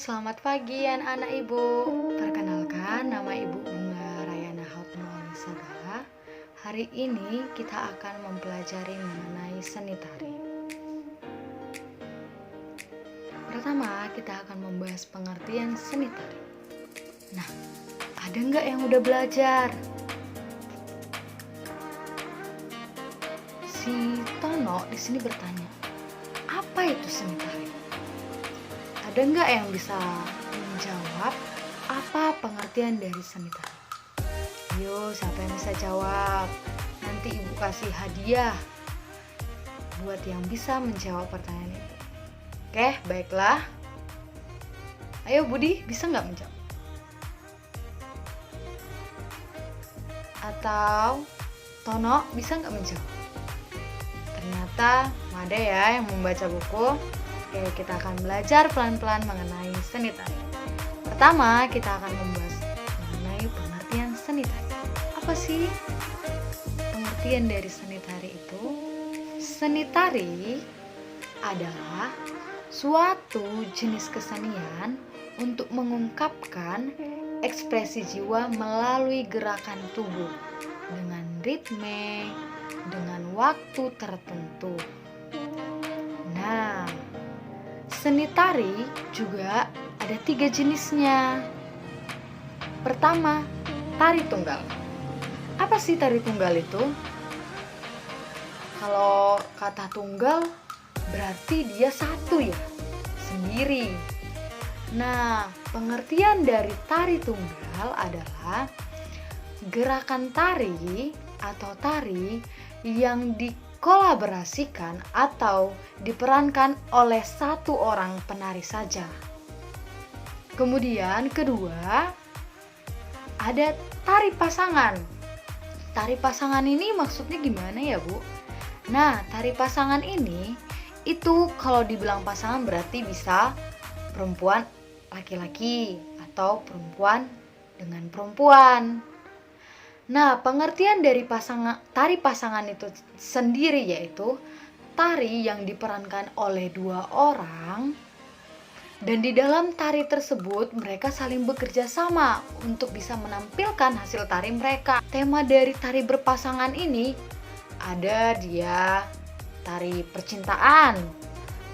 Selamat pagi anak-anak Ibu. Perkenalkan, nama Ibu Bunga Rayana Hotmaulisa. Hari ini kita akan mempelajari mengenai seni tari. Pertama, kita akan membahas pengertian seni tari. Nah, ada nggak yang udah belajar? Si Tono di sini bertanya, apa itu seni tari? Ada nggak yang bisa menjawab apa pengertian dari seni tari? Ayo, siapa yang bisa jawab? Nanti Ibu kasih hadiah buat yang bisa menjawab pertanyaan itu. Oke, baiklah. Ayo Budi, bisa nggak menjawab? Atau Tono, bisa nggak menjawab? Ternyata ada ya yang membaca buku. Oke, kita akan belajar pelan-pelan mengenai seni tari. Pertama, kita akan membahas mengenai pengertian seni tari. Apa sih pengertian dari seni tari itu? Seni tari adalah suatu jenis kesenian untuk mengungkapkan ekspresi jiwa melalui gerakan tubuh dengan ritme, dengan waktu tertentu. Nah, seni tari juga ada 3 jenisnya. Pertama, tari tunggal. Apa sih tari tunggal itu? Kalau kata tunggal berarti dia satu ya, sendiri. Nah, pengertian dari tari tunggal adalah gerakan tari atau tari yang dikolaborasikan atau diperankan oleh satu orang penari saja. Kemudian kedua, ada tari pasangan. Tari pasangan ini maksudnya gimana ya, Bu? Nah, tari pasangan ini itu kalau dibilang pasangan berarti bisa perempuan laki-laki atau perempuan dengan perempuan. Nah, pengertian dari tari pasangan itu sendiri yaitu tari yang diperankan oleh 2 orang dan di dalam tari tersebut mereka saling bekerja sama untuk bisa menampilkan hasil tari mereka. Tema dari tari berpasangan ini ada dia tari percintaan,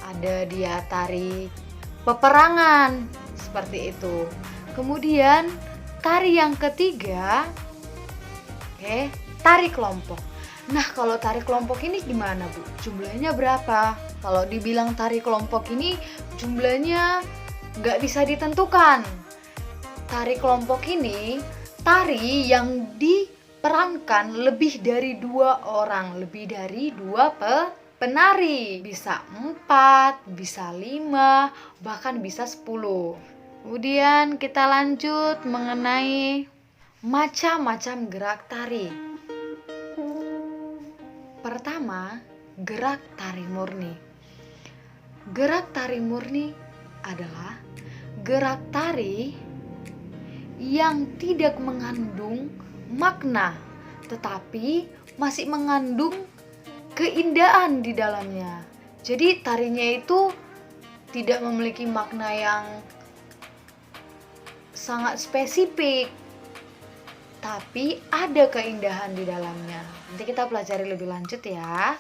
ada dia tari peperangan, seperti itu. Kemudian tari yang ketiga, tari kelompok. Nah, kalau tari kelompok ini gimana, Bu? Jumlahnya berapa? Kalau dibilang tari kelompok ini jumlahnya nggak bisa ditentukan. Tari kelompok ini tari yang diperankan lebih dari 2 orang, lebih dari 2 penari. Bisa 4, bisa 5, bahkan bisa 10. Kemudian kita lanjut mengenai macam-macam gerak tari. Pertama, gerak tari murni. Gerak tari murni adalah gerak tari yang tidak mengandung makna, tetapi masih mengandung keindahan di dalamnya. Jadi tarinya itu tidak memiliki makna yang sangat spesifik, tapi ada keindahan di dalamnya. Nanti kita pelajari lebih lanjut ya.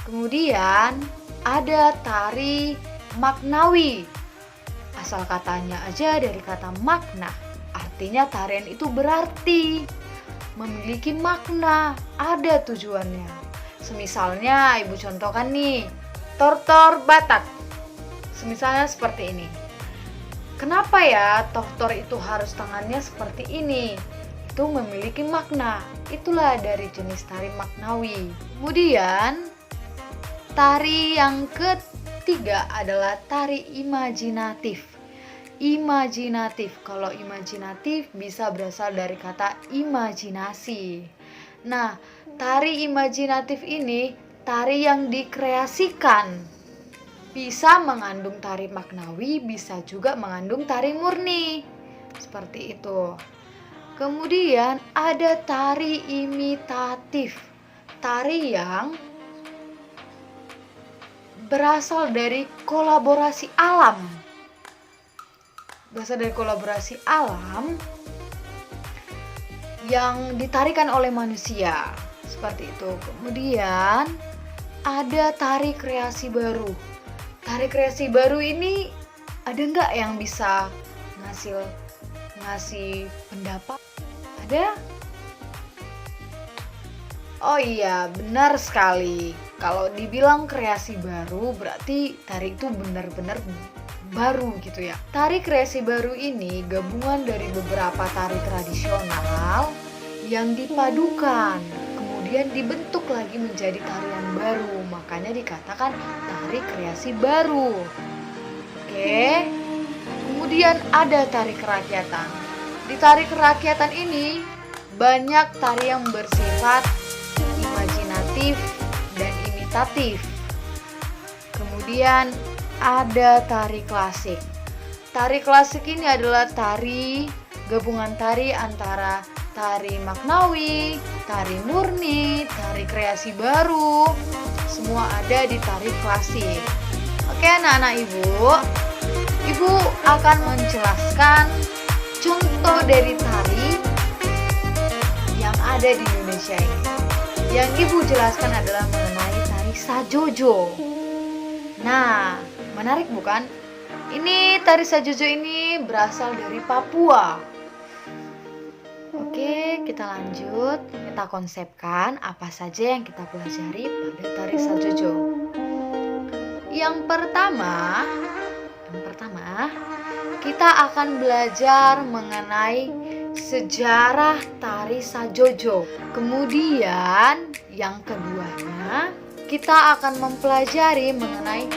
Kemudian ada tari maknawi. Asal katanya aja dari kata makna. Artinya tarian itu berarti, memiliki makna, ada tujuannya. Semisalnya Ibu contohkan nih, tortor Batak. Semisalnya seperti ini. Kenapa ya tortor itu harus tangannya seperti ini? Itu memiliki makna. Itulah dari jenis tari maknawi. Kemudian tari yang ketiga adalah tari imajinatif. Imajinatif. Kalau imajinatif bisa berasal dari kata imajinasi. Nah, tari imajinatif ini tari yang dikreasikan. Bisa mengandung tari maknawi, bisa juga mengandung tari murni. Seperti itu. Kemudian ada tari imitatif. Tari yang berasal dari kolaborasi alam. berasal dari kolaborasi alam yang ditarikan oleh manusia. Seperti itu. Kemudian ada tari kreasi baru. Tari kreasi baru ini ada nggak yang bisa ngasih pendapat? Ada? Oh iya, benar sekali. Kalau dibilang kreasi baru, berarti tari itu benar-benar baru gitu ya. Tari kreasi baru ini gabungan dari beberapa tari tradisional yang dipadukan, kemudian dibentuk lagi menjadi tarian baru. Makanya dikatakan tari kreasi baru. Oke. Kemudian ada tari kerakyatan. Di tari kerakyatan ini banyak tari yang bersifat imajinatif dan imitatif. Kemudian ada tari klasik. Tari klasik ini adalah gabungan tari antara tari maknawi, tari murni, tari kreasi baru. Semua ada di tari klasik. Oke anak-anak Ibu akan menjelaskan contoh dari tari yang ada di Indonesia ini. Yang Ibu jelaskan adalah mengenai tari Sajojo. Nah, menarik bukan? Ini tari Sajojo ini berasal dari Papua. Oke, kita lanjut. Kita konsepkan apa saja yang kita pelajari pada tari Sajojo. Yang pertama, kita akan belajar mengenai sejarah tari Sajojo. Kemudian, yang keduanya, kita akan mempelajari mengenai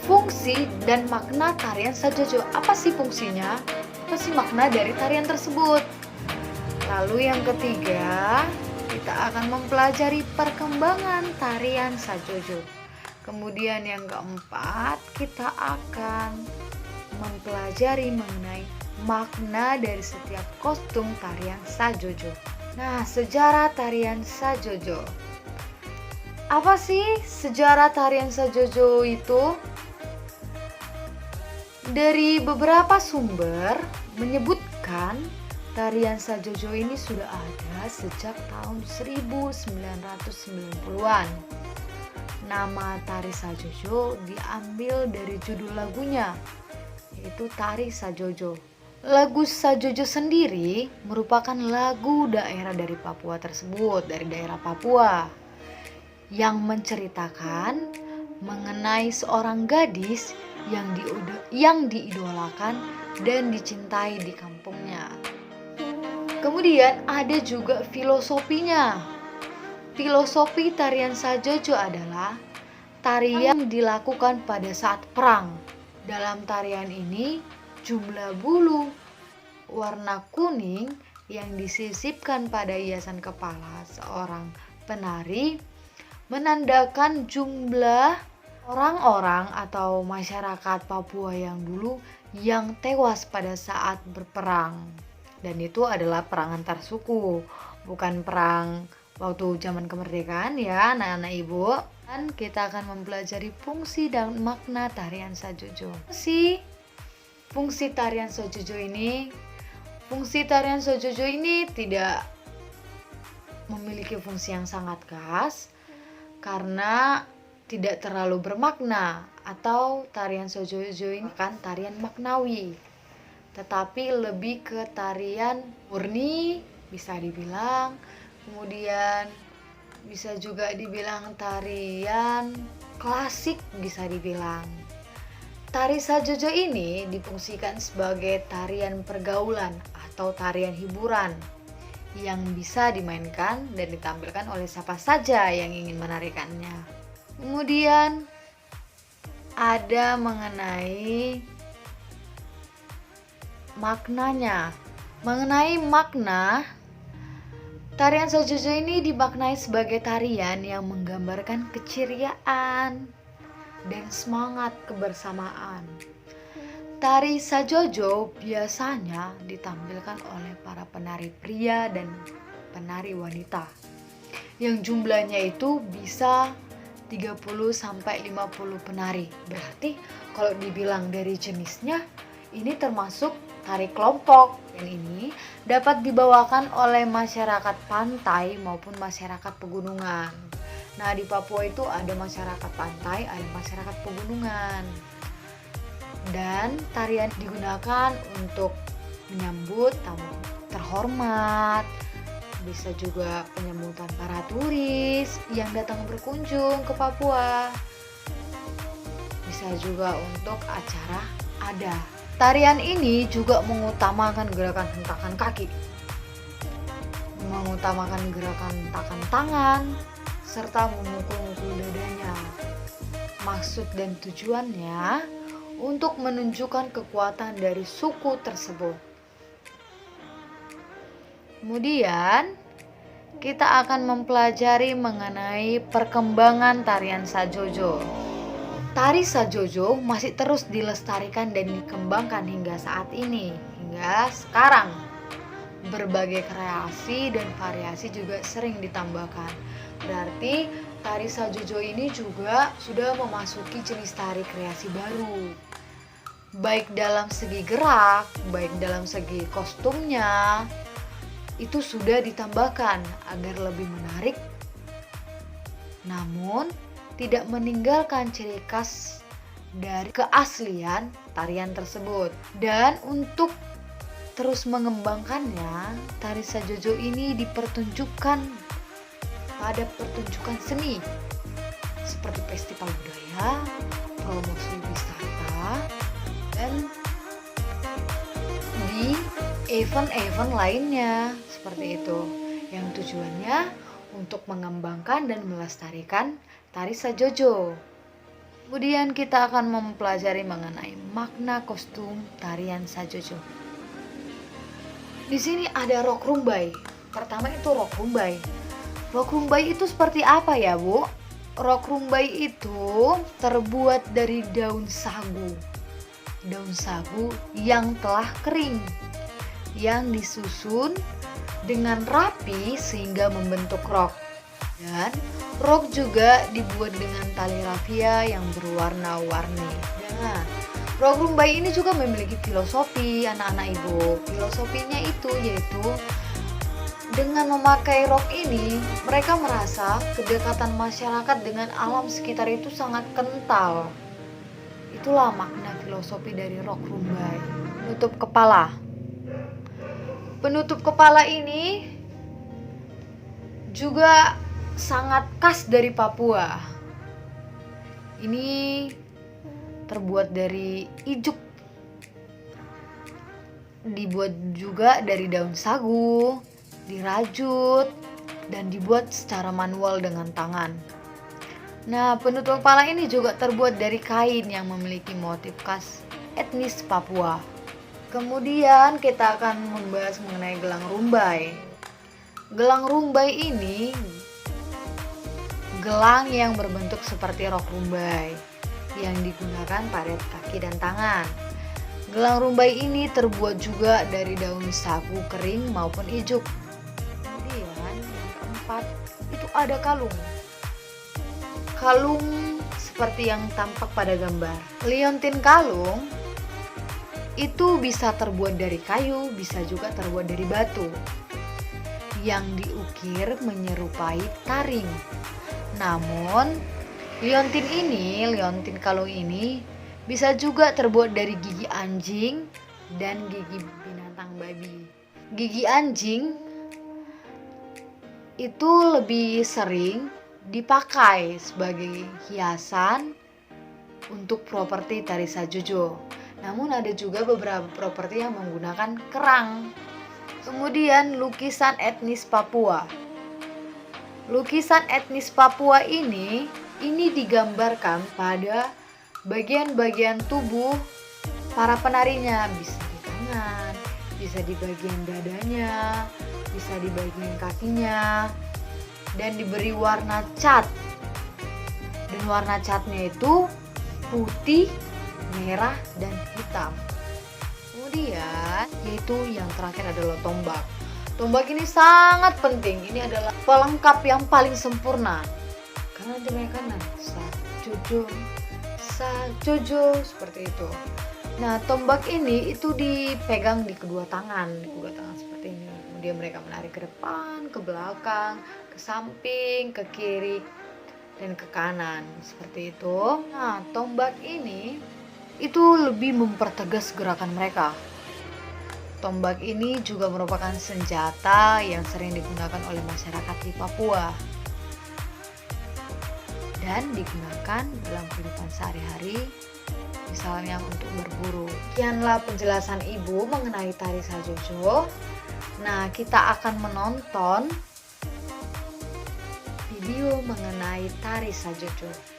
fungsi dan makna tarian Sajojo. Apa sih fungsinya? Apa sih makna dari tarian tersebut? Lalu yang ketiga, kita akan mempelajari perkembangan tarian Sajojo. Kemudian yang keempat, kita akan mempelajari mengenai makna dari setiap kostum tarian Sajojo. Nah, sejarah tarian Sajojo. Apa sih sejarah tarian Sajojo itu? Dari beberapa sumber menyebutkan tarian Sajojo ini sudah ada sejak tahun 1990-an. Nama tari Sajojo diambil dari judul lagunya, yaitu Tari Sajojo. Lagu Sajojo sendiri merupakan lagu daerah dari Papua tersebut, dari daerah Papua, yang menceritakan mengenai seorang gadis yang diidolakan dan dicintai di kampungnya. Kemudian ada juga filosofinya. Filosofi tarian Sajojo adalah tarian yang dilakukan pada saat perang. Dalam tarian ini, jumlah bulu warna kuning yang disisipkan pada hiasan kepala seorang penari menandakan jumlah orang-orang atau masyarakat Papua yang dulu yang tewas pada saat berperang. Dan itu adalah perang antar suku, bukan perang waktu zaman kemerdekaan ya anak-anak Ibu. Dan kita akan mempelajari fungsi dan makna tarian Sajojo. Fungsi tarian Sajojo ini tidak memiliki fungsi yang sangat khas karena tidak terlalu bermakna, atau tarian Sajojo ini kan tarian maknawi, tetapi lebih ke tarian murni bisa dibilang. Kemudian bisa juga dibilang tarian klasik bisa dibilang. Tari Sajojo ini difungsikan sebagai tarian pergaulan atau tarian hiburan yang bisa dimainkan dan ditampilkan oleh siapa saja yang ingin menarikannya. Kemudian ada mengenai maknanya. Mengenai makna, tarian Sajojo ini dimaknai sebagai tarian yang menggambarkan keceriaan dan semangat kebersamaan. Tari Sajojo biasanya ditampilkan oleh para penari pria dan penari wanita, yang jumlahnya itu bisa 30-50 penari. Berarti kalau dibilang dari jenisnya, ini termasuk Tari kelompok yang ini dapat dibawakan oleh masyarakat pantai maupun masyarakat pegunungan. Nah, di Papua itu ada masyarakat pantai, ada masyarakat pegunungan. Dan tarian digunakan untuk menyambut tamu terhormat, bisa juga penyambutan para turis yang datang berkunjung ke Papua. Bisa juga untuk acara adat. Tarian ini juga mengutamakan gerakan hentakan kaki, mengutamakan gerakan hentakan tangan, serta memukul-mukul dadanya. Maksud dan tujuannya untuk menunjukkan kekuatan dari suku tersebut. Kemudian, kita akan mempelajari mengenai perkembangan tarian Sajojo. Tari Sajojo masih terus dilestarikan dan dikembangkan hingga saat ini, hingga sekarang. Berbagai kreasi dan variasi juga sering ditambahkan. Berarti tari Sajojo ini juga sudah memasuki jenis tari kreasi baru. Baik dalam segi gerak, baik dalam segi kostumnya, itu sudah ditambahkan agar lebih menarik, namun tidak meninggalkan ciri khas dari keaslian tarian tersebut. Dan untuk terus mengembangkannya, tari Sajojo ini dipertunjukkan pada pertunjukan seni seperti festival budaya, promosi wisata, dan di event-event lainnya seperti itu, yang tujuannya untuk mengembangkan dan melestarikan tari Sajojo. Kemudian kita akan mempelajari mengenai makna kostum tarian Sajojo. Di sini ada rok rumbai. Pertama itu rok rumbai. Rok rumbai itu seperti apa ya, Bu? Rok rumbai itu terbuat dari daun sagu. Daun sagu yang telah kering, yang disusun dengan rapi sehingga membentuk rok. Dan rok juga dibuat dengan tali rafia yang berwarna-warni. Nah, rok rumbai ini juga memiliki filosofi, anak-anak ibu. Filosofinya itu yaitu dengan memakai rok ini, mereka merasa kedekatan masyarakat dengan alam sekitar itu sangat kental. Itulah makna filosofi dari rok rumbai. Penutup kepala. Penutup kepala ini juga sangat khas dari Papua. Ini terbuat dari ijuk, dibuat juga dari daun sagu, dirajut, dan dibuat secara manual dengan tangan. Nah, penutup kepala ini juga terbuat dari kain yang memiliki motif khas etnis Papua. Kemudian kita akan membahas mengenai gelang rumbai. Gelang rumbai ini gelang yang berbentuk seperti rok rumbai yang digunakan pada kaki dan tangan. Gelang rumbai ini terbuat juga dari daun sagu kering maupun ijuk. Kemudian yang keempat itu ada kalung. Kalung seperti yang tampak pada gambar. Liontin kalung itu bisa terbuat dari kayu, bisa juga terbuat dari batu yang diukir menyerupai taring. Namun, liontin kalung ini bisa juga terbuat dari gigi anjing dan gigi binatang babi. Gigi anjing itu lebih sering dipakai sebagai hiasan untuk properti tari Sajojo. Namun ada juga beberapa properti yang menggunakan kerang. Kemudian lukisan etnis Papua. Lukisan etnis Papua ini digambarkan pada bagian-bagian tubuh para penarinya, bisa di tangan, bisa di bagian dadanya, bisa di bagian kakinya, dan diberi warna cat. Dan warna catnya itu putih, merah, dan hitam. Kemudian yaitu yang terakhir adalah tombak. Tombak ini sangat penting. Ini adalah pelengkap yang paling sempurna. Karena dinaikkan Sajojo seperti itu. Nah, tombak ini itu dipegang di kedua tangan seperti ini. Kemudian mereka menarik ke depan, ke belakang, ke samping, ke kiri, dan ke kanan, seperti itu. Nah, tombak ini itu lebih mempertegas gerakan mereka. Tombak ini juga merupakan senjata yang sering digunakan oleh masyarakat di Papua dan digunakan dalam kehidupan sehari-hari, misalnya untuk berburu. Sekianlah penjelasan Ibu mengenai tari Sajojo. Nah, kita akan menonton video mengenai tari Sajojo.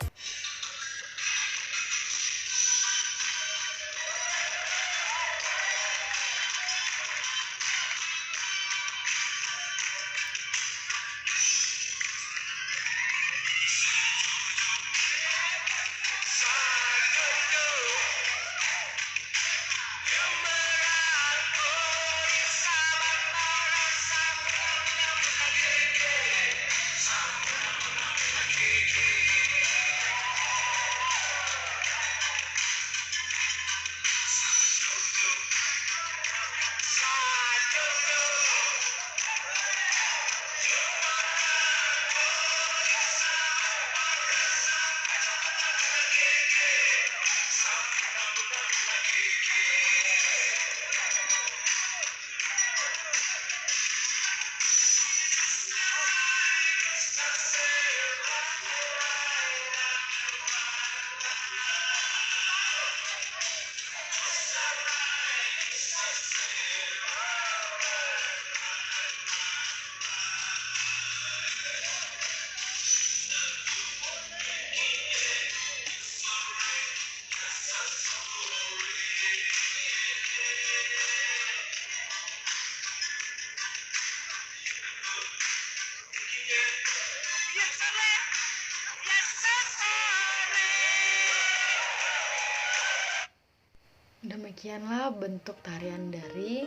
Demikianlah bentuk tarian dari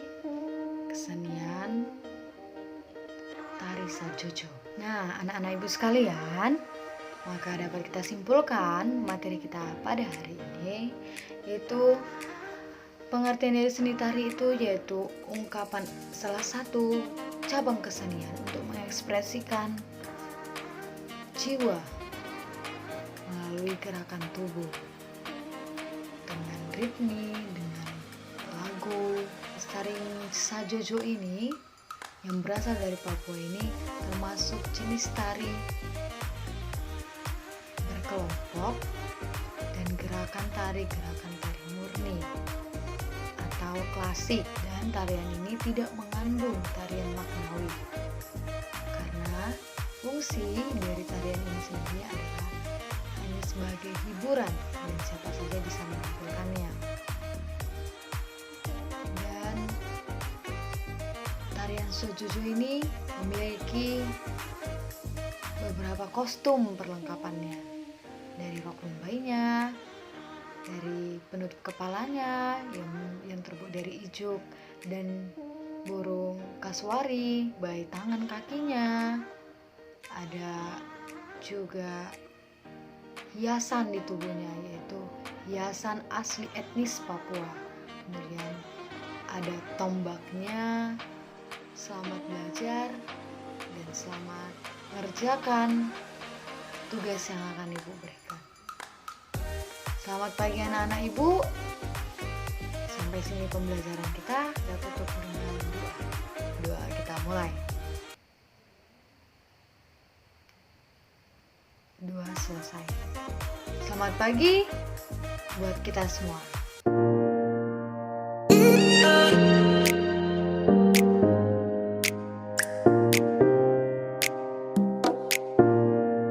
kesenian tari Sajojo. Nah, anak-anak ibu sekalian, maka dapat kita simpulkan materi kita pada hari ini, yaitu pengertian dari seni tari itu yaitu ungkapan salah satu cabang kesenian untuk mengekspresikan jiwa melalui gerakan tubuh dengan ritme, dengan lagu. Tari Sajojo ini yang berasal dari Papua ini termasuk jenis tari berkelompok dan gerakan tari murni atau klasik, dan tarian ini tidak mengandung tarian maknawi karena fungsi dari tarian ini sendiri adalah hanya sebagai hiburan dan siapa saja bisa menampilkannya. Dan tarian Sajojo ini memiliki beberapa kostum perlengkapannya, dari rok lembaynya, dari penutup kepalanya yang terbuat dari ijuk dan burung kasuari, baik tangan kakinya, ada juga hiasan di tubuhnya yaitu hiasan asli etnis Papua. Kemudian ada tombaknya. Selamat belajar dan selamat mengerjakan tugas yang akan Ibu berikan. Selamat pagi anak-anak Ibu. Sampai sini pembelajaran kita. Kita tutup dengan doa. Doa kita mulai. Doa selesai. Selamat pagi buat kita semua.